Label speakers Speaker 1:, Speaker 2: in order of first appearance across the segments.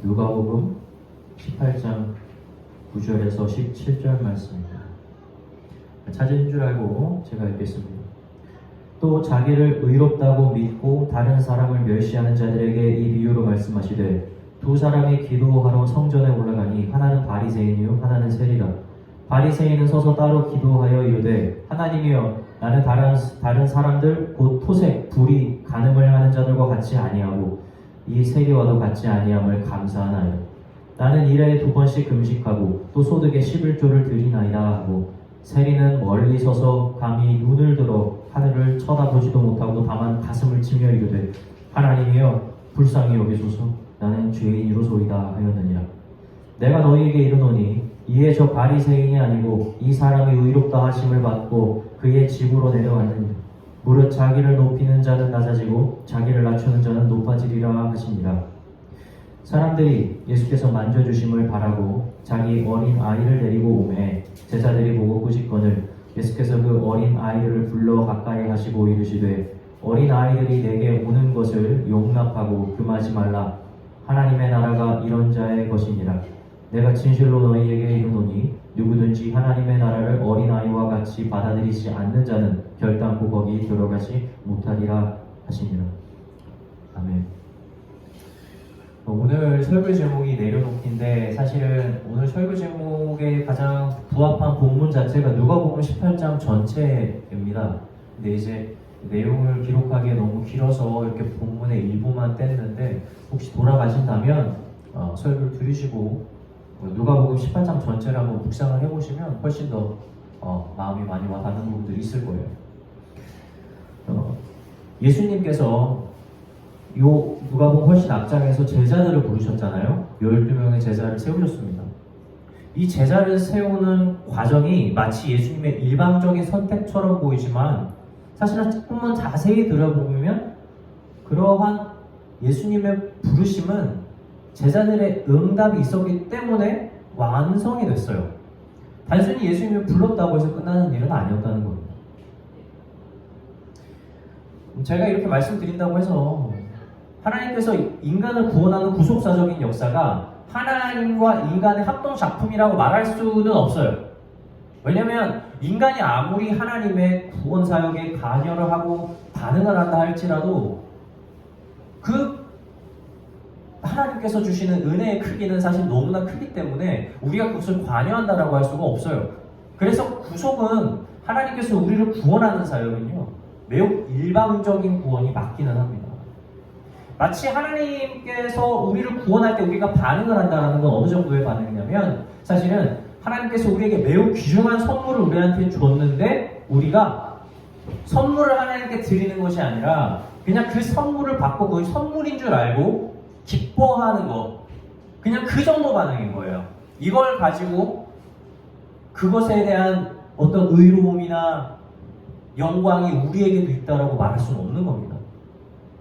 Speaker 1: 누가복음 18장 9절에서 17절 말씀입니다. 찾으신 줄 알고 제가 읽겠습니다. 또 자기를 의롭다고 믿고 다른 사람을 멸시하는 자들에게 이 비유로 말씀하시되 두 사람이 기도하러 성전에 올라가니 하나는 바리새인이요 하나는 세리라. 바리새인은 서서 따로 기도하여 이르되 하나님이여 나는 다른 사람들 곧 토색, 불의, 간음을 하는 자들과 같이 아니하고 이 세리와도 같이 아니함을 감사하나이다. 나는 일에 2번씩 금식하고 또 소득의 11조를 드리나이다 하고 세리는 멀리 서서 감히 눈을 들어 하늘을 쳐다보지도 못하고 다만 가슴을 치며 이르되 하나님이여 불쌍히 여기소서 나는 죄인이로소이다 하였느니라. 내가 너희에게 이르노니 이에 저 바리새인이 아니고 이 사람이 의롭다 하심을 받고 그의 집으로 내려갔느니라. 무릇 자기를 높이는 자는 낮아지고 자기를 낮추는 자는 높아지리라 하시니라. 사람들이 예수께서 만져주심을 바라고 자기 어린 아이를 데리고 오매 제자들이 보고 꾸짖거늘 예수께서 그 어린 아이를 불러 가까이 하시고 이르시되 어린 아이들이 내게 오는 것을 용납하고 금하지 말라. 하나님의 나라가 이런 자의 것이니라. 내가 진실로 너희에게 이르노니 누구든지 하나님의 나라를 어린아이와 같이 받아들이지 않는 자는 결단코 거기 들어가지 못하리라 하시니라. 아멘. 오늘 설교 제목이 내려놓기인데 사실은 오늘 설교 제목에 가장 부합한 본문 자체가 누가복음 18장 전체입니다. 근데 이제 내용을 기록하기에 너무 길어서 이렇게 본문의 일부만 뗐는데 혹시 돌아가신다면 설교를 들으시고 누가복음 18장 전체를 한번 묵상을 해보시면 훨씬 더 마음이 많이 와닿는 부분들이 있을 거예요. 예수님께서 요 누가복음 훨씬 앞장에서 제자들을 부르셨잖아요. 12명의 제자를 세우셨습니다. 이 제자를 세우는 과정이 마치 예수님의 일방적인 선택처럼 보이지만 사실은 조금만 자세히 들여보면 그러한 예수님의 부르심은 제자들의 응답이 있었기 때문에 완성이 됐어요. 단순히 예수님이 불렀다고 해서 끝나는 일은 아니었다는 겁니다. 제가 이렇게 말씀드린다고 해서 하나님께서 인간을 구원하는 구속사적인 역사가 하나님과 인간의 합동작품이라고 말할 수는 없어요. 왜냐하면 인간이 아무리 하나님의 구원사역에 관여를 하고 반응을 한다 할지라도 그 하나님께서 주시는 은혜의 크기는 사실 너무나 크기 때문에 우리가 그것을 관여한다라고 할 수가 없어요. 그래서 구속은 하나님께서 우리를 구원하는 사역은요 매우 일방적인 구원이 맞기는 합니다. 마치 하나님께서 우리를 구원할 때 우리가 반응을 한다는 건 어느 정도의 반응이냐면 사실은 하나님께서 우리에게 매우 귀중한 선물을 우리한테 줬는데 우리가 선물을 하나님께 드리는 것이 아니라 그냥 그 선물을 받고 그 선물인 줄 알고 기뻐하는 것, 그냥 그 정도 반응인 거예요. 이걸 가지고 그것에 대한 어떤 의로움이나 영광이 우리에게도 있다라고 말할 수는 없는 겁니다.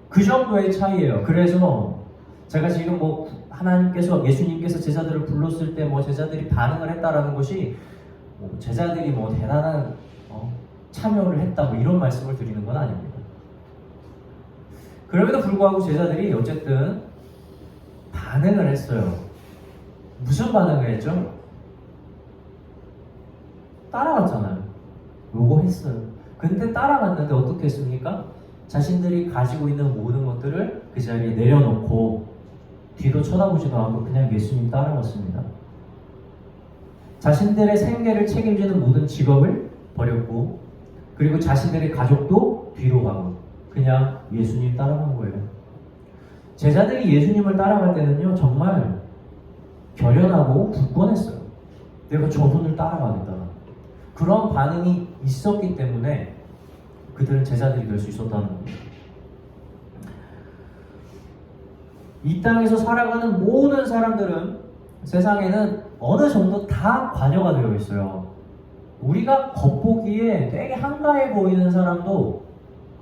Speaker 1: 그 정도의 차이예요. 그래서 제가 지금 하나님께서 예수님께서 제자들을 불렀을 때 제자들이 반응을 했다라는 것이 제자들이 대단한 참여를 했다 이런 말씀을 드리는 건 아닙니다. 그럼에도 불구하고 제자들이 어쨌든 반응을 했어요. 무슨 반응을 했죠? 따라갔잖아요. 요거 했어요. 근데 따라갔는데 어떻게 했습니까? 자신들이 가지고 있는 모든 것들을 그 자리에 내려놓고 뒤도 쳐다보지도 않고 그냥 예수님 따라갔습니다. 자신들의 생계를 책임지는 모든 직업을 버렸고 그리고 자신들의 가족도 뒤로 가고 그냥 예수님 따라간 거예요. 제자들이 예수님을 따라갈 때는요 정말 결연하고 굳건했어요. 내가 저분을 따라가겠다. 그런 반응이 있었기 때문에 그들은 제자들이 될 수 있었다는 겁니다. 이 땅에서 살아가는 모든 사람들은 세상에는 어느 정도 다 관여가 되어 있어요. 우리가 겉보기에 되게 한가해 보이는 사람도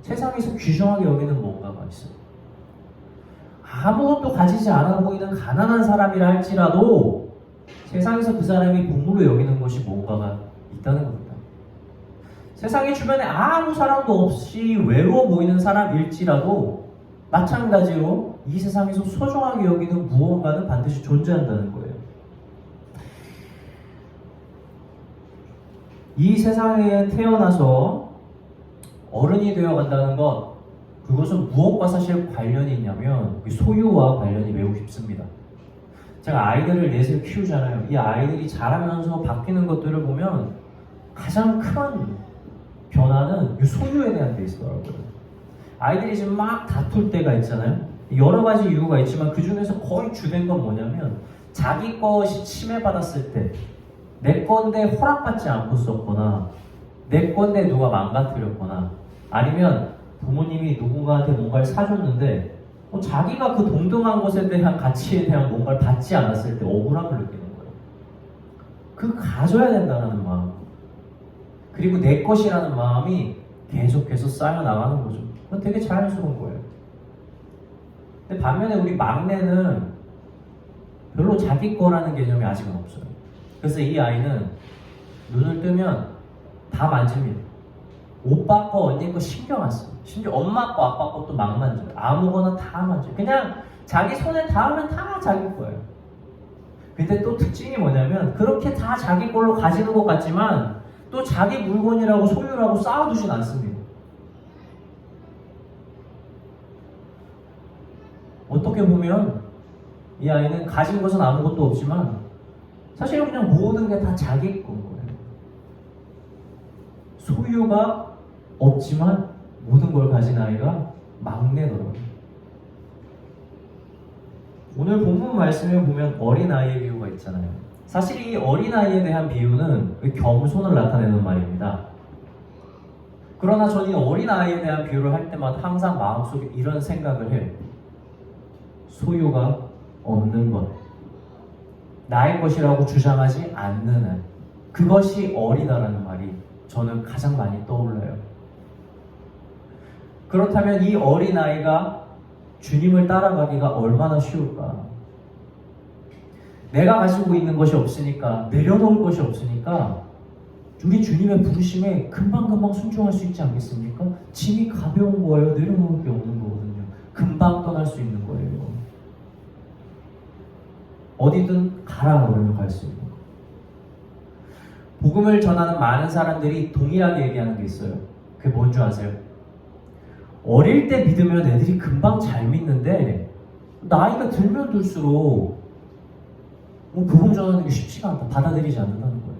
Speaker 1: 세상에서 귀중하게 여기는 뭔가가 있어요. 아무것도 가지지 않아 보이는 가난한 사람이라 할지라도 세상에서 그 사람이 복으로 여기는 것이 뭔가가 있다는 겁니다. 세상에 주변에 아무 사람도 없이 외로워 보이는 사람일지라도 마찬가지로 이 세상에서 소중하게 여기는 무언가는 반드시 존재한다는 거예요. 이 세상에 태어나서 어른이 되어 간다는 것, 그것은 무엇과 사실 관련이 있냐면 소유와 관련이 매우 깊습니다. 제가 아이들을 넷을 키우잖아요. 이 아이들이 자라면서 바뀌는 것들을 보면 가장 큰 변화는 이 소유에 대한 데 있더라고요. 아이들이 지금 막 다툴 때가 있잖아요. 여러 가지 이유가 있지만 그 중에서 거의 주된 건 뭐냐면 자기 것이 침해받았을 때 내 건데 허락받지 않고 썼거나 내 건데 누가 망가뜨렸거나 아니면 부모님이 누군가한테 뭔가를 사줬는데 자기가 그 동등한 것에 대한 가치에 대한 뭔가를 받지 않았을 때 억울함을 느끼는 거예요. 그 가져야 된다는 마음, 그리고 내 것이라는 마음이 계속해서 쌓여나가는 거죠. 그건 되게 자연스러운 거예요. 근데 반면에 우리 막내는 별로 자기 거라는 개념이 아직은 없어요. 그래서 이 아이는 눈을 뜨면 다 만집니다. 오빠 거, 언니 거 신경 안 써요. 심지어 엄마 거, 아빠 것도 막 만져요. 아무거나 다 만져요. 그냥 자기 손에 닿으면 다 자기 거예요. 근데 또 특징이 뭐냐면 그렇게 다 자기 걸로 가지는 것 같지만 또 자기 물건이라고 소유라고 쌓아두진 않습니다. 어떻게 보면 이 아이는 가진 것은 아무것도 없지만 사실은 그냥 모든 게 다 자기 건 거예요. 소유가 없지만 모든 걸 가진 아이가 막내더라고요. 오늘 본문 말씀에 보면 어린아이의 비유가 있잖아요. 사실 이 어린아이에 대한 비유는 겸손을 나타내는 말입니다. 그러나 저는 이 어린아이에 대한 비유를 할 때마다 항상 마음속에 이런 생각을 해요. 소유가 없는 것, 나의 것이라고 주장하지 않는 한, 그것이 어리다라는 말이 저는 가장 많이 떠올라요. 그렇다면 이 어린아이가 주님을 따라가기가 얼마나 쉬울까? 내가 가지고 있는 것이 없으니까, 내려놓을 것이 없으니까 우리 주님의 부르심에 금방금방 순종할 수 있지 않겠습니까? 짐이 가벼운 거예요. 내려놓을 게 없는 거거든요. 금방 떠날 수 있는 거예요. 어디든 가라 그러면 갈 수 있는 거. 복음을 전하는 많은 사람들이 동일하게 얘기하는 게 있어요. 그게 뭔지 아세요? 어릴 때 믿으면 애들이 금방 잘 믿는데 나이가 들면 들수록 복음 전하는 게 쉽지가 않다. 받아들이지 않는다는 거예요.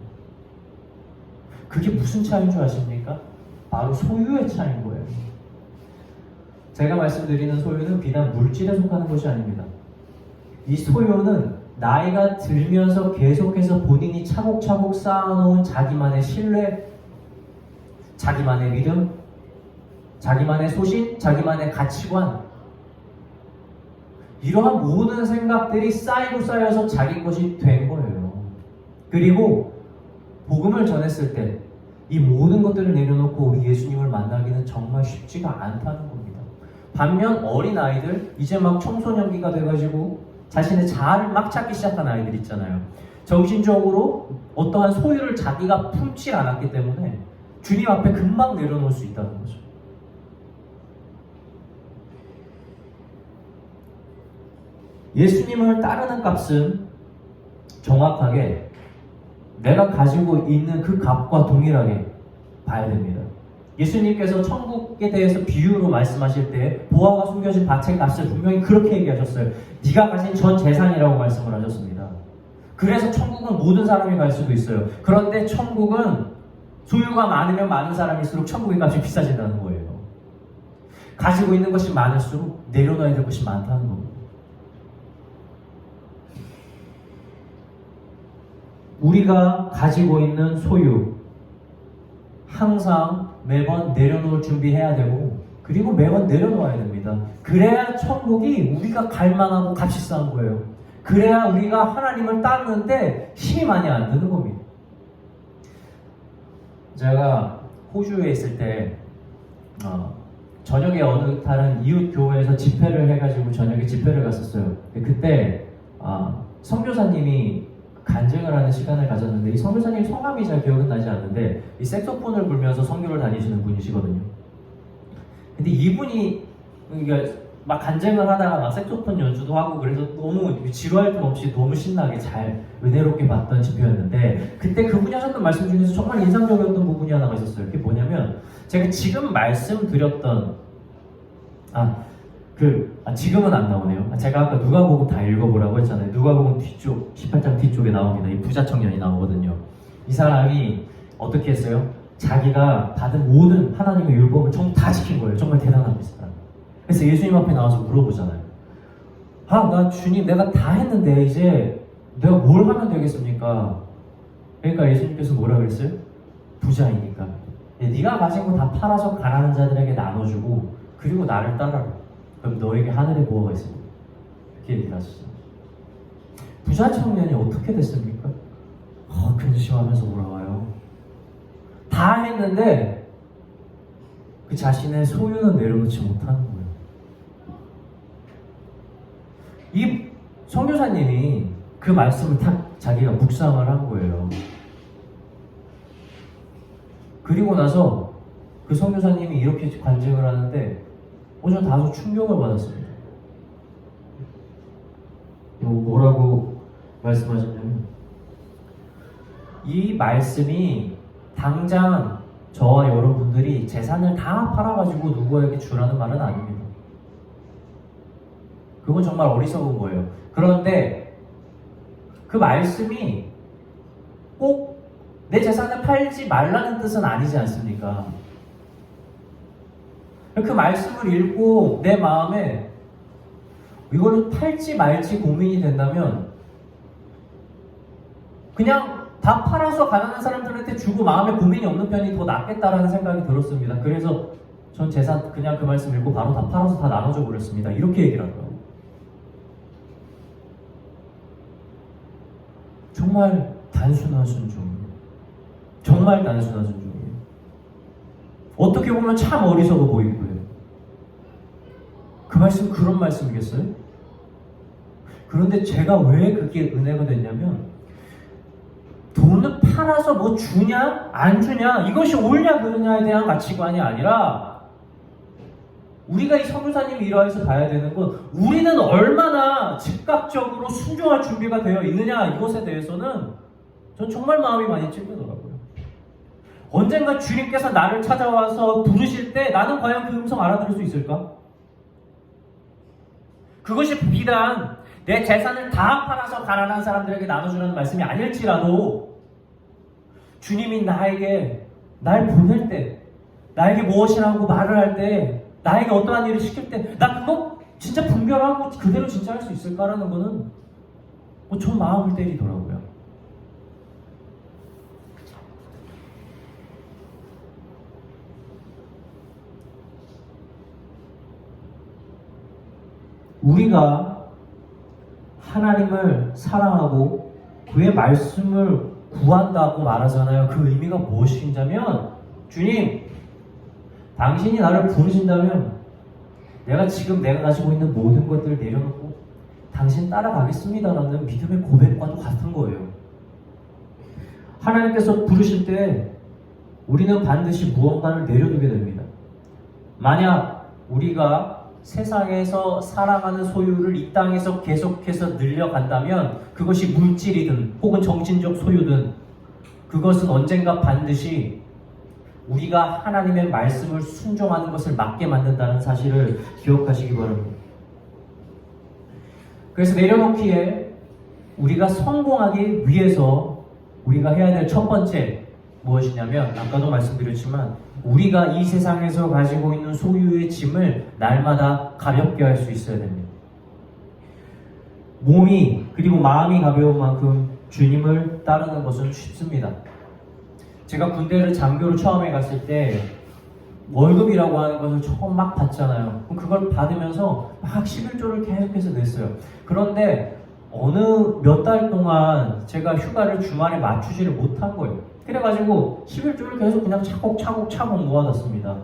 Speaker 1: 그게 무슨 차이인 줄 아십니까? 바로 소유의 차이인 거예요. 제가 말씀드리는 소유는 비단 물질에 속하는 것이 아닙니다. 이 소유는 나이가 들면서 계속해서 본인이 차곡차곡 쌓아놓은 자기만의 신뢰, 자기만의 믿음, 자기만의 소신, 자기만의 가치관, 이러한 모든 생각들이 쌓이고 쌓여서 자기 것이 된 거예요. 그리고 복음을 전했을 때 이 모든 것들을 내려놓고 우리 예수님을 만나기는 정말 쉽지가 않다는 겁니다. 반면 어린아이들, 이제 막 청소년기가 돼가지고 자신의 자아를 막 찾기 시작한 아이들 있잖아요. 정신적으로 어떠한 소유를 자기가 품지 않았기 때문에 주님 앞에 금방 내려놓을 수 있다는 거죠. 예수님을 따르는 값은 정확하게 내가 가지고 있는 그 값과 동일하게 봐야 됩니다. 예수님께서 천국에 대해서 비유로 말씀하실 때 보화가 숨겨진 밭의 값을 분명히 그렇게 얘기하셨어요. 네가 가진 전 재산이라고 말씀을 하셨습니다. 그래서 천국은 모든 사람이 갈 수도 있어요. 그런데 천국은 소유가 많으면 많은 사람일수록 천국의 값이 비싸진다는 거예요. 가지고 있는 것이 많을수록 내려놔야 될 것이 많다는 겁니다. 우리가 가지고 있는 소유 항상 매번 내려놓을 준비해야 되고 그리고 매번 내려놓아야 됩니다. 그래야 천국이 우리가 갈망하고 값이 싼 거예요. 그래야 우리가 하나님을 따르는데 힘이 많이 안 드는 겁니다. 제가 호주에 있을 때 저녁에 어느 다른 이웃 교회에서 집회를 해가지고 저녁에 집회를 갔었어요. 그때 선교사님이 간증을 하는 시간을 가졌는데 이 선교사님 성함이 잘 기억은 나지 않는데 이 색소폰을 불면서 선교를 다니시는 분이시거든요. 근데 이분이 그러니까 막 간증을 하다가 막 색소폰 연주도 하고 그래서 너무 지루할 틈 없이 너무 신나게 잘 은혜롭게 봤던 집회였는데 그때 그분이 하셨던 말씀 중에서 정말 인상적이었던 부분이 하나가 있었어요. 그게 뭐냐면 제가 지금 말씀드렸던 지금은 안 나오네요. 제가 아까 누가복음 다 읽어보라고 했잖아요. 누가복음 뒤쪽 18장 뒤쪽에 나옵니다. 이 부자 청년이 나오거든요. 이 사람이 어떻게 했어요? 자기가 받은 모든 하나님의 율법을 전부 다 지킨 거예요. 정말 대단합니다. 그래서 예수님 앞에 나와서 물어보잖아요. 나 주님 내가 다 했는데 이제 내가 뭘 하면 되겠습니까? 그러니까 예수님께서 뭐라 그랬어요? 부자이니까 네가 가진 거 다 팔아서 가난한 자들에게 나눠주고 그리고 나를 따라라. 그럼 너에게 하늘에 보호가 있습니다. 그렇게 얘기를 하셨어요. 부자 청년이 어떻게 됐습니까? 근심하면서 돌아와요. 다 했는데 그 자신의 소유는 내려놓지 못하는 거예요. 이 선교사님이 그 말씀을 딱 자기가 묵상을 한 거예요. 그리고 나서 그 선교사님이 이렇게 간증을 하는데 저는 다소 충격을 받았습니다. 뭐라고 말씀하셨냐면 이 말씀이 당장 저와 여러분들이 재산을 다 팔아가지고 누구에게 주라는 말은 아닙니다. 그건 정말 어리석은 거예요. 그런데 그 말씀이 꼭 내 재산을 팔지 말라는 뜻은 아니지 않습니까? 그 말씀을 읽고 내 마음에 이거를 팔지 말지 고민이 된다면 그냥 다 팔아서 가난한 사람들한테 주고 마음에 고민이 없는 편이 더 낫겠다라는 생각이 들었습니다. 그래서 전 재산 그냥 그 말씀 읽고 바로 다 팔아서 다 나눠줘 버렸습니다. 이렇게 얘기를 하더라고요. 정말 단순한 순종이에요. 정말 단순한 순종이에요. 어떻게 보면 참 어리석어 보이고요. 그 말씀 그런 말씀이겠어요? 그런데 제가 왜 그게 은혜가 됐냐면 돈을 팔아서 뭐 주냐 안 주냐 이것이 옳냐 그르냐에 대한 가치관이 아니라 우리가 이 선교사님의 일화에서 봐야 되는 건 우리는 얼마나 즉각적으로 순종할 준비가 되어 있느냐 이것에 대해서는 전 정말 마음이 많이 찔리더라고요. 언젠가 주님께서 나를 찾아와서 부르실 때 나는 과연 그 음성 알아들을 수 있을까? 그것이 비단 내 재산을 다 팔아서 가난한 사람들에게 나눠주라는 말씀이 아닐지라도 주님이 나에게 날 보낼 때 나에게 무엇이라고 말을 할 때 나에게 어떠한 일을 시킬 때 나 그거 진짜 분별하고 그대로 진짜 할 수 있을까라는 거는 전 마음을 때리더라고요. 우리가 하나님을 사랑하고 그의 말씀을 구한다고 말하잖아요. 그 의미가 무엇이냐면 주님, 당신이 나를 부르신다면 내가 지금 내가 가지고 있는 모든 것들을 내려놓고 당신 따라가겠습니다라는 믿음의 고백과도 같은 거예요. 하나님께서 부르실 때 우리는 반드시 무언가를 내려두게 됩니다. 만약 우리가 세상에서 살아가는 소유를 이 땅에서 계속해서 늘려간다면 그것이 물질이든 혹은 정신적 소유든 그것은 언젠가 반드시 우리가 하나님의 말씀을 순종하는 것을 막게 만든다는 사실을 기억하시기 바랍니다. 그래서 내려놓기에 우리가 성공하기 위해서 우리가 해야 될 첫 번째 무엇이냐면 아까도 말씀드렸지만 우리가 이 세상에서 가지고 있는 소유의 짐을 날마다 가볍게 할 수 있어야 됩니다. 몸이 그리고 마음이 가벼운 만큼 주님을 따르는 것은 쉽습니다. 제가 군대를 장교로 처음에 갔을 때 월급이라고 하는 것을 처음 막 받잖아요. 그럼 그걸 받으면서 막 11조를 계속해서 냈어요. 그런데 어느 몇 달 동안 제가 휴가를 주말에 맞추지를 못한 거예요. 그래가지고 11조를 계속 그냥 차곡차곡 모아놨습니다.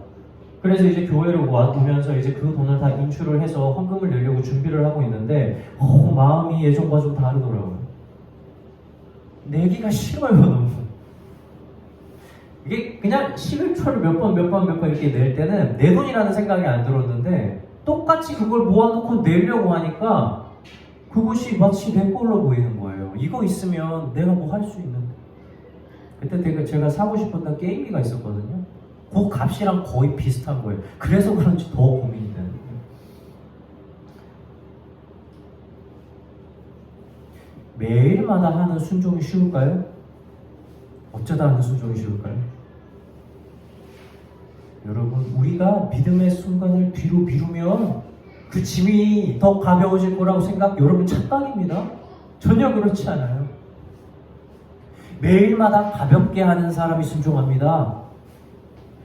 Speaker 1: 그래서 이제 교회를 오면서 이제 그 돈을 다 인출을 해서 헌금을 내려고 준비를 하고 있는데 마음이 예전과 좀 다르더라고요. 내기가 싫어요 너무. 이게 그냥 11조를 몇 번 이렇게 낼 때는 내 돈이라는 생각이 안 들었는데 똑같이 그걸 모아놓고 내려고 하니까 그것이 마치 내 걸로 보이는 거예요. 이거 있으면 내가 뭐 할 수 있는데. 그때 제가 사고 싶었던 게임기가 있었거든요. 그 값이랑 거의 비슷한 거예요. 그래서 그런지 더 고민이 되는 거예요. 매일마다 하는 순종이 쉬울까요? 어쩌다 하는 순종이 쉬울까요? 여러분, 우리가 믿음의 순간을 뒤로 미루면 그 짐이 더 가벼워질 거라고 여러분 착각입니다. 전혀 그렇지 않아요. 매일마다 가볍게 하는 사람이 순종합니다.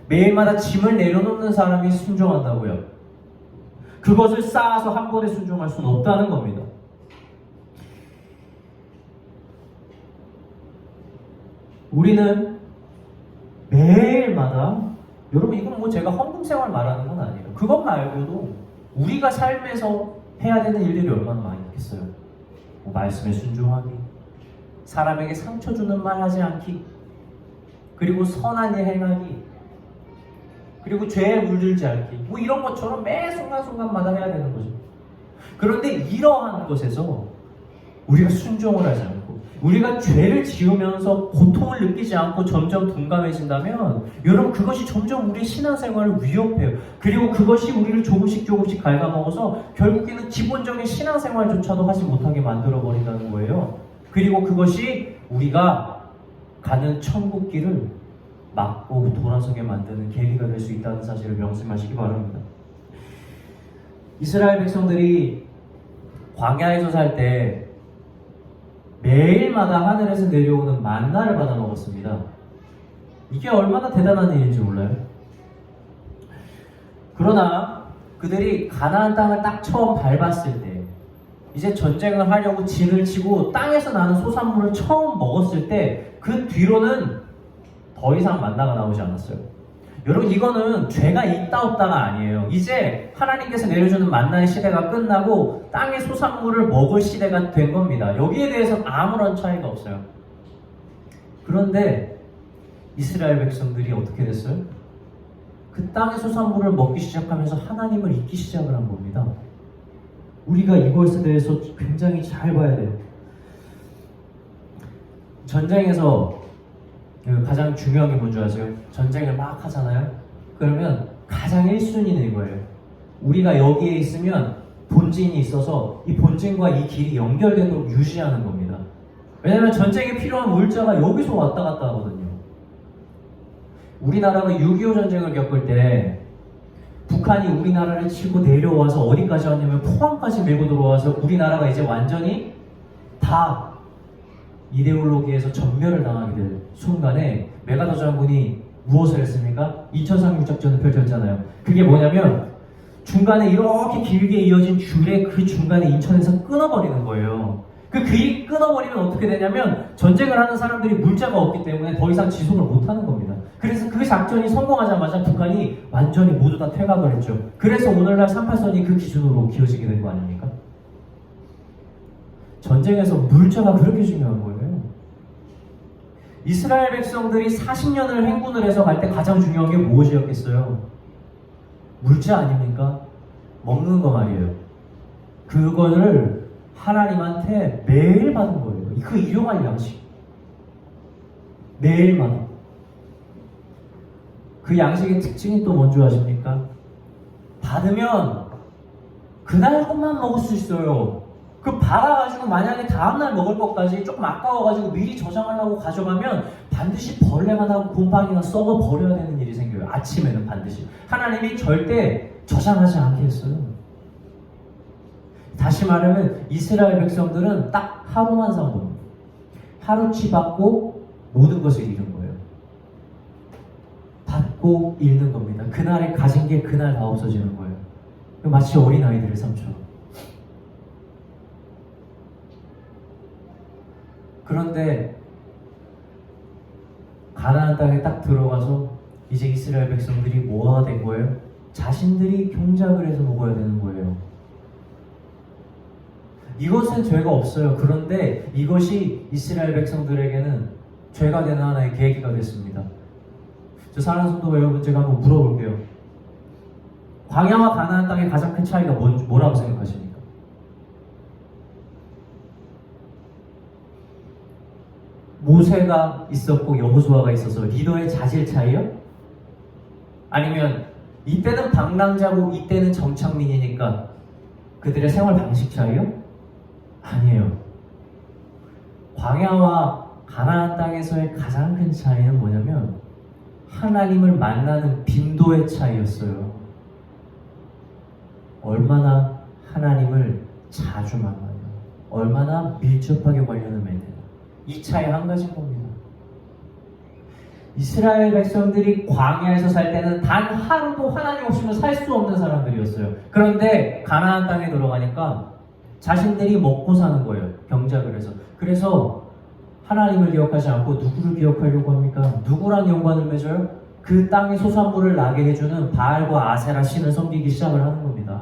Speaker 1: 매일마다 짐을 내려놓는 사람이 순종한다고요. 그것을 쌓아서 한 번에 순종할 수는 없다는 겁니다. 우리는 매일마다, 여러분 이건 뭐 제가 헌금생활 말하는 건 아니에요. 그것 말고도 우리가 삶에서 해야 되는 일들이 얼마나 많이 있겠어요. 뭐 말씀에 순종하기, 사람에게 상처 주는 말 하지 않기, 그리고 선한 일 행하기, 그리고 죄에 물들지 않기, 뭐 이런 것처럼 매 순간순간마다 해야 되는 거죠. 그런데 이러한 것에서 우리가 순종을 하지 않고 우리가 죄를 지으면서 고통을 느끼지 않고 점점 둔감해진다면 여러분 그것이 점점 우리의 신앙생활을 위협해요. 그리고 그것이 우리를 조금씩 갉아먹어서 결국에는 기본적인 신앙생활조차도 하지 못하게 만들어버린다는 거예요. 그리고 그것이 우리가 가는 천국길을 막고 돌아서게 만드는 계기가 될 수 있다는 사실을 명심하시기 바랍니다. 이스라엘 백성들이 광야에서 살 때 매일마다 하늘에서 내려오는 만나를 받아 먹었습니다. 이게 얼마나 대단한 일인지 몰라요? 그러나 그들이 가나안 땅을 딱 처음 밟았을 때, 이제 전쟁을 하려고 진을 치고 땅에서 나는 소산물을 처음 먹었을 때 그 뒤로는 더 이상 만나가 나오지 않았어요. 여러분 이거는 죄가 있다 없다가 아니에요. 이제 하나님께서 내려주는 만나의 시대가 끝나고 땅의 소산물을 먹을 시대가 된 겁니다. 여기에 대해서는 아무런 차이가 없어요. 그런데 이스라엘 백성들이 어떻게 됐어요? 그 땅의 소산물을 먹기 시작하면서 하나님을 잊기 시작을 한 겁니다. 우리가 이것에 대해서 굉장히 잘 봐야 돼요. 전쟁에서 가장 중요한 게 뭔지 아세요? 전쟁을 막 하잖아요? 그러면 가장 1순위는 이거예요. 우리가 여기에 있으면 본진이 있어서 이 본진과 이 길이 연결되도록 유지하는 겁니다. 왜냐하면 전쟁에 필요한 물자가 여기서 왔다 갔다 하거든요. 우리나라가 6.25 전쟁을 겪을 때 북한이 우리나라를 치고 내려와서 어디까지 왔냐면 포항까지 밀고 들어와서 우리나라가 이제 완전히 다 이데올로기에서 전멸을 당하게 될 순간에 메가더 장군이 무엇을 했습니까? 인천 상륙작전을 펼쳤잖아요. 그게 뭐냐면 중간에 이렇게 길게 이어진 줄에 그 중간에 인천에서 끊어버리는 거예요. 그 길이 끊어버리면 어떻게 되냐면 전쟁을 하는 사람들이 물자가 없기 때문에 더 이상 지속을 못하는 겁니다. 그래서 그 작전이 성공하자마자 북한이 완전히 모두 다 퇴각을 했죠. 그래서 오늘날 38선이 그 기준으로 기어지게 된 거 아닙니까? 전쟁에서 물자가 그렇게 중요한 거예요. 이스라엘 백성들이 40년을 행군을 해서 갈 때 가장 중요한 게 무엇이었겠어요? 물자 아닙니까? 먹는 거 말이에요. 그거를 하나님한테 매일 받은 거예요. 그 일용할 양식. 매일마다. 그 양식의 특징이 또 뭔지 아십니까? 받으면 그날 것만 먹을 수 있어요. 그 받아가지고 만약에 다음날 먹을 것까지 조금 아까워가지고 미리 저장하려고 가져가면 반드시 벌레가 나고 곰팡이가 썩어 버려야 되는 일이 생겨요. 아침에는 반드시. 하나님이 절대 저장하지 않게 했어요. 다시 말하면 이스라엘 백성들은 딱 하루만 산 겁니다. 하루치 받고 모든 것을 잃은 거예요. 받고 잃는 겁니다. 그날에 가진 게 그날 다 없어지는 거예요. 마치 어린아이들의 삶처럼. 그런데 가나안 땅에 딱 들어가서 이제 이스라엘 백성들이 뭐가 된 거예요? 자신들이 경작을 해서 먹어야 되는 거예요. 이것은 죄가 없어요. 그런데 이것이 이스라엘 백성들에게는 죄가 되는 하나의 계기가 됐습니다. 저 사랑하는 성도 여러분, 제가 한번 물어볼게요. 광야와 가나안 땅의 가장 큰 차이가 뭐라고 생각하십니까? 모세가 있었고 여호수아가 있어서 리더의 자질 차이요? 아니면 이때는 방랑자고 이때는 정착민이니까 그들의 생활 방식 차이요? 아니에요. 광야와 가나안 땅에서의 가장 큰 차이는 뭐냐면 하나님을 만나는 빈도의 차이였어요. 얼마나 하나님을 자주 만나냐, 얼마나 밀접하게 관련을 맺느냐, 이 차이 한 가지인 겁니다. 이스라엘 백성들이 광야에서 살 때는 단 하루도 하나님 없이는 살 수 없는 사람들이었어요. 그런데 가나안 땅에 들어가니까 자신들이 먹고 사는 거예요. 병작을 해서. 그래서 하나님을 기억하지 않고 누구를 기억하려고 합니까? 누구랑 연관을 맺어요? 그 땅의 소산물을 나게 해주는 바알과 아세라 신을 섬기기 시작을 하는 겁니다.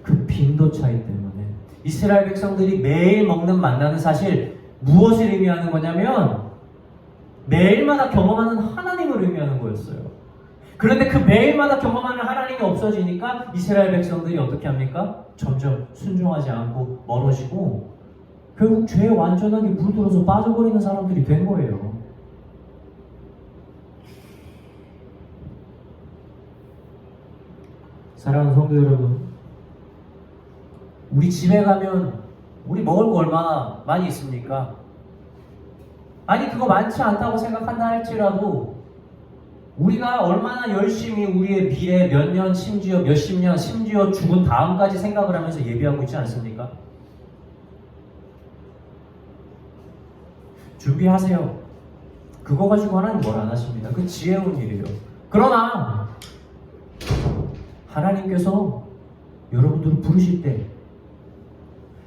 Speaker 1: 그 빈도 차이 때문에 이스라엘 백성들이 매일 먹는 만나는 사실 무엇을 의미하는 거냐면 매일마다 경험하는 하나님을 의미하는 거였어요. 그런데 그 매일마다 경험하는 하나님이 없어지니까 이스라엘 백성들이 어떻게 합니까? 점점 순종하지 않고 멀어지고 결국 죄에 완전하게 물들어서 빠져버리는 사람들이 된 거예요. 사랑하는 성도 여러분, 우리 집에 가면 우리 먹을 거 얼마나 많이 있습니까? 아니 그거 많지 않다고 생각한다 할지라도 우리가 얼마나 열심히 우리의 미래 몇 년, 심지어 몇십 년, 심지어 죽은 다음까지 생각을 하면서 예비하고 있지 않습니까? 준비하세요. 그거 가지고 하나님 뭘 안 하십니다. 그 지혜로운 일이에요. 그러나 하나님께서 여러분들을 부르실 때,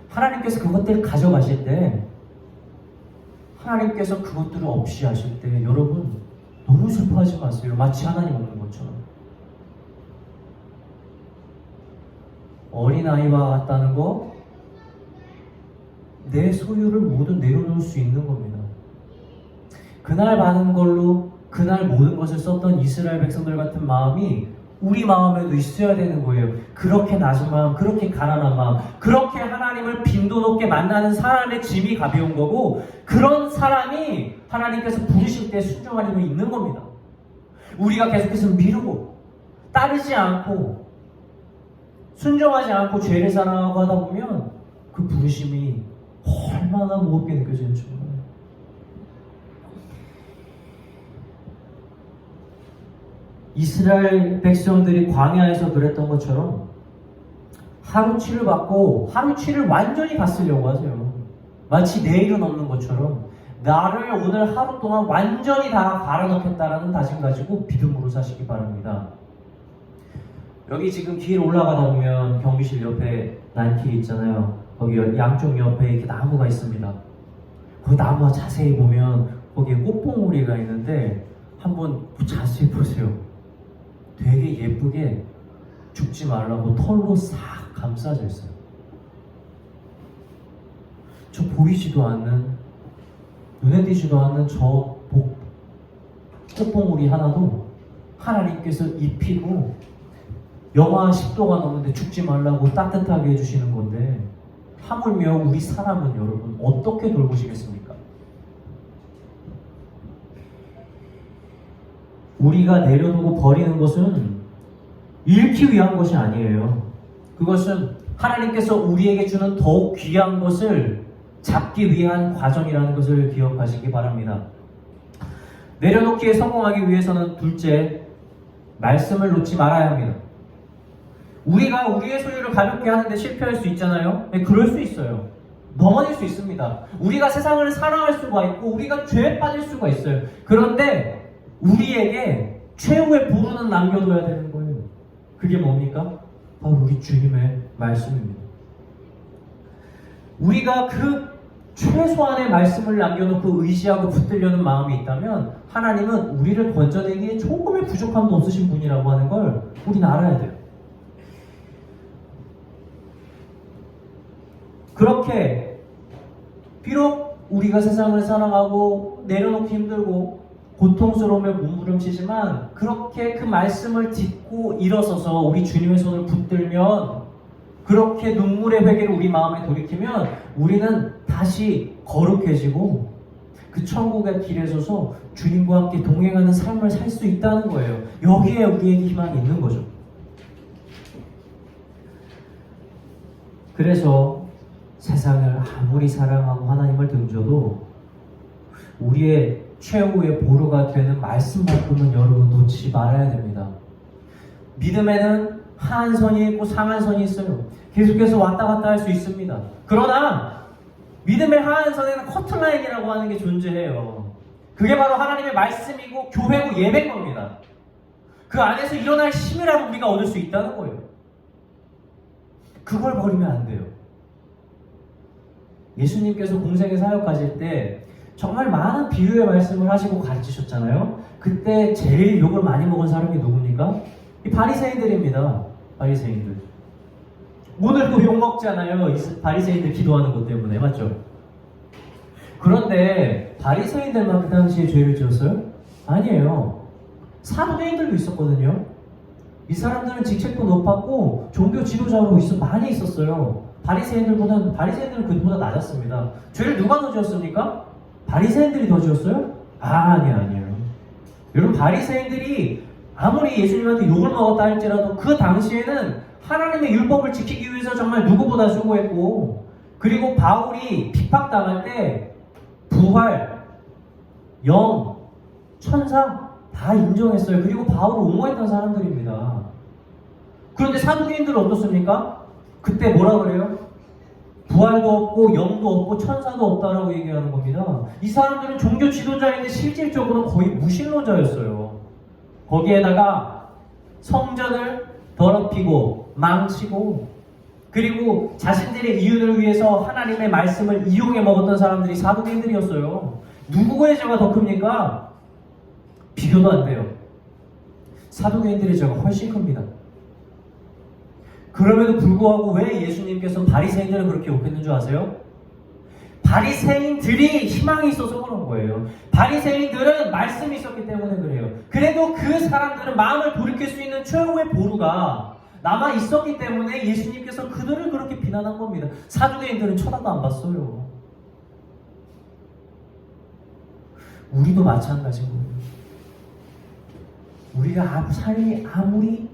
Speaker 1: 하나님께서 그것들을 가져가실 때, 하나님께서 그것들을 없이 하실 때 여러분 너무 슬퍼하지 마세요. 마치 하나님 없는 것처럼. 어린아이와 같다는 거, 내 소유를 모두 내려놓을 수 있는 겁니다. 그날 받은 걸로 그날 모든 것을 썼던 이스라엘 백성들 같은 마음이 우리 마음에도 있어야 되는 거예요. 그렇게 낮은 마음, 그렇게 가난한 마음, 그렇게 하나님을 빈도 높게 만나는 사람의 짐이 가벼운 거고, 그런 사람이 하나님께서 부르실 때 순종할 힘이 있는 겁니다. 우리가 계속해서 미루고 따르지 않고 순종하지 않고 죄를 사랑하고 하다 보면 그 부르심이 얼마나 무겁게 느껴지는지 몰라요. 이스라엘 백성들이 광야에서 그랬던 것처럼 하루치를 받고 하루치를 완전히 다 쓰려고 하세요. 마치 내일은 없는 것처럼 나를 오늘 하루 동안 완전히 다 갈아넣겠다라는 다짐 가지고 믿음으로 사시기 바랍니다. 여기 지금 길 올라가다 보면 경비실 옆에 난길 있잖아요. 거기 양쪽 옆에 이렇게 나무가 있습니다. 그 나무가 자세히 보면 거기에 꽃봉오리가 있는데 한번 자세히 보세요. 되게 예쁘게 죽지 말라고 털로 싹 감싸져 있어요. 저 보이지도 않는, 눈에 띄지도 않는 저 꽃봉오리 하나도 하나님께서 입히고 영하 10도가 넘는데 죽지 말라고 따뜻하게 해주시는 건데, 하물며 우리 사람은 여러분 어떻게 돌보시겠습니까? 우리가 내려두고 버리는 것은 잃기 위한 것이 아니에요. 그것은 하나님께서 우리에게 주는 더욱 귀한 것을 잡기 위한 과정이라는 것을 기억하시기 바랍니다. 내려놓기에 성공하기 위해서는 둘째, 말씀을 놓지 말아야 합니다. 우리가 우리의 소유를 가볍게 하는데 실패할 수 있잖아요. 네, 그럴 수 있어요. 넘어질 수 있습니다. 우리가 세상을 사랑할 수가 있고 우리가 죄에 빠질 수가 있어요. 그런데 우리에게 최후의 보루는 남겨둬야 되는 거예요. 그게 뭡니까? 바로 우리 주님의 말씀입니다. 우리가 그 최소한의 말씀을 남겨놓고 의지하고 붙들려는 마음이 있다면 하나님은 우리를 건져내기에 조금의 부족함도 없으신 분이라고 하는 걸 우리는 알아야 돼요. 그렇게 비록 우리가 세상을 사랑하고 내려놓기 힘들고 고통스러움에 몸부림치지만 그렇게 그 말씀을 딛고 일어서서 우리 주님의 손을 붙들면, 그렇게 눈물의 회개를 우리 마음에 돌이키면 우리는 다시 거룩해지고 그 천국의 길에 서서 주님과 함께 동행하는 삶을 살 수 있다는 거예요. 여기에 우리에게 희망이 있는 거죠. 그래서 세상을 아무리 사랑하고 하나님을 등져도 우리의 최후의 보루가 되는 말씀만큼은 여러분 놓치지 말아야 됩니다. 믿음에는 하한선이 있고 상한선이 있어요. 계속해서 왔다 갔다 할 수 있습니다. 그러나 믿음의 하한선에는 커트라인이라고 하는 게 존재해요. 그게 바로 하나님의 말씀이고 교회고 예배인 겁니다. 그 안에서 일어날 힘이라도 우리가 얻을 수 있다는 거예요. 그걸 버리면 안 돼요. 예수님께서 공생에 사역하실 때 정말 많은 비유의 말씀을 하시고 가르치셨잖아요. 그때 제일 욕을 많이 먹은 사람이 누굽니까? 이 바리새인들입니다. 바리새인들. 오늘도 욕 먹잖아요. 이 바리새인들 기도하는 것 때문에. 맞죠? 그런데 바리새인들만 그 당시에 죄를 지었어요? 아니에요. 사두개인들도 있었거든요. 이 사람들은 직책도 높았고 종교 지도자로 많이 있었어요. 바리새인들은 그보다 낮았습니다. 죄를 누가 더 지었습니까? 바리새인들이 더 지었어요? 아니에요. 여러분, 바리새인들이 아무리 예수님한테 욕을 먹었다 할지라도 그 당시에는 하나님의 율법을 지키기 위해서 정말 누구보다 수고했고, 그리고 바울이 핍박당할 때 부활, 영, 천사 다 인정했어요. 그리고 바울을 옹호했던 사람들입니다. 그런데 사두개인들은 어떻습니까? 그때 뭐라 그래요? 부활도 없고 영도 없고 천사도 없다라고 얘기하는 겁니다. 이 사람들은 종교 지도자인데 실질적으로 거의 무신론자였어요. 거기에다가 성전을 더럽히고 망치고, 그리고 자신들의 이윤을 위해서 하나님의 말씀을 이용해 먹었던 사람들이 사두개인들이었어요. 누구의 죄가 더 큽니까? 비교도 안 돼요. 사두개인들의 죄가 훨씬 큽니다. 그럼에도 불구하고 왜 예수님께서 바리새인들을 그렇게 욕했는 줄 아세요? 바리새인들이 희망이 있어서 그런 거예요. 바리새인들은 말씀이 있었기 때문에 그래요. 그래도 그 사람들은 마음을 돌이킬 수 있는 최후의 보루가 남아 있었기 때문에 예수님께서 그들을 그렇게 비난한 겁니다. 사두개인들은 쳐다도 안 봤어요. 우리도 마찬가지인 거예요. 우리가 삶이 아무리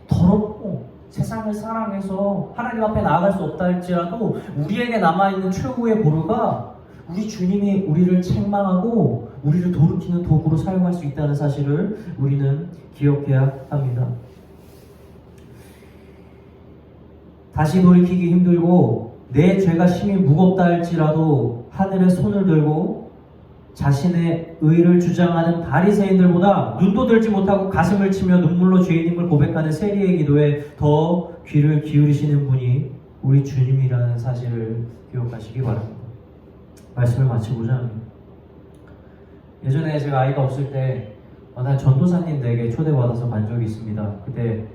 Speaker 1: 더럽고 세상을 사랑해서 하나님 앞에 나아갈 수 없다 할지라도 우리에게 남아있는 최후의 보루가 우리 주님이 우리를 책망하고 우리를 돌이키는 도구로 사용할 수 있다는 사실을 우리는 기억해야 합니다. 다시 돌이키기 힘들고 내 죄가 심히 무겁다 할지라도 하늘에 손을 들고 자신의 의를 주장하는 바리새인들보다 눈도 들지 못하고 가슴을 치며 눈물로 죄인임을 고백하는 세리의 기도에 더 귀를 기울이시는 분이 우리 주님이라는 사실을 기억하시기 바랍니다. 말씀을 마치고자 합니다. 예전에 제가 아이가 없을 때 난 전도사님 댁에 초대받아서 간 적이 있습니다. 그때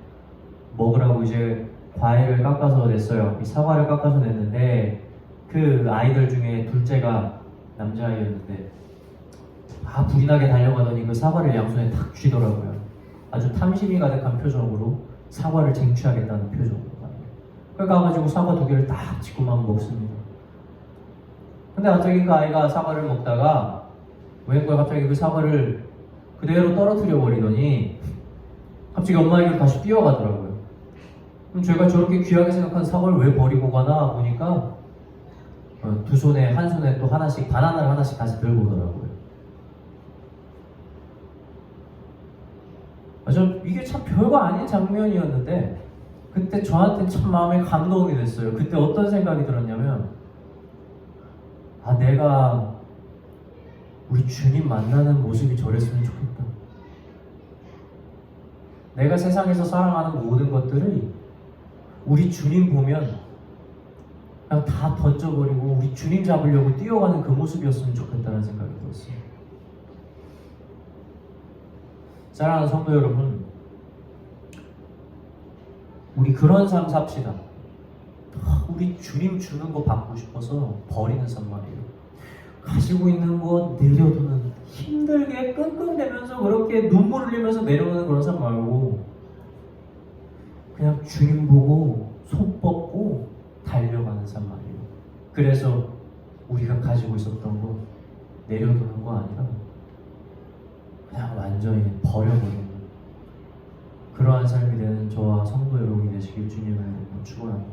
Speaker 1: 먹으라고 이제 과일을 깎아서 냈어요. 사과를 깎아서 냈는데 그 아이들 중에 둘째가 남자아이였는데 불이 나게 달려가더니 그 사과를 양손에 탁 쥐더라고요. 아주 탐심이 가득한 표정으로 사과를 쟁취하겠다는 표정으로. 그러니까 가가지고 사과 2개를 딱 짚고 막 먹습니다. 근데 갑자기 그 아이가 사과를 먹다가 웬걸 갑자기 그 사과를 그대로 떨어뜨려 버리더니 갑자기 엄마에게 다시 뛰어가더라고요. 그럼 제가 저렇게 귀하게 생각한 사과를 왜 버리고 가나 보니까 두 손에 한 손에 또 하나씩 바나나를 하나씩 다시 들고 오더라고요. 이게 참 별거 아닌 장면이었는데 그때 저한테 참 마음에 감동이 됐어요. 그때 어떤 생각이 들었냐면 내가 우리 주님 만나는 모습이 저랬으면 좋겠다. 내가 세상에서 사랑하는 모든 것들을 우리 주님 보면 그냥 다 던져버리고 우리 주님 잡으려고 뛰어가는 그 모습이었으면 좋겠다는 생각이 들었어요. 사랑하는 성도 여러분, 우리 그런 삶 삽시다. 우리 주님 주는 거 받고 싶어서 버리는 삶 말이에요. 가지고 있는 거 내려두는, 힘들게 끙끙대면서 그렇게 눈물 흘리면서 내려오는 그런 삶 말고 그냥 주님 보고 손 뻗고 달려가는 삶 말이에요. 그래서 우리가 가지고 있었던 거 내려두는 거 아니라 그냥 완전히 버려버리는 그러한 삶이 되는 저와 성도 여러분이 되시길 주님의 이름으로 축원합니다.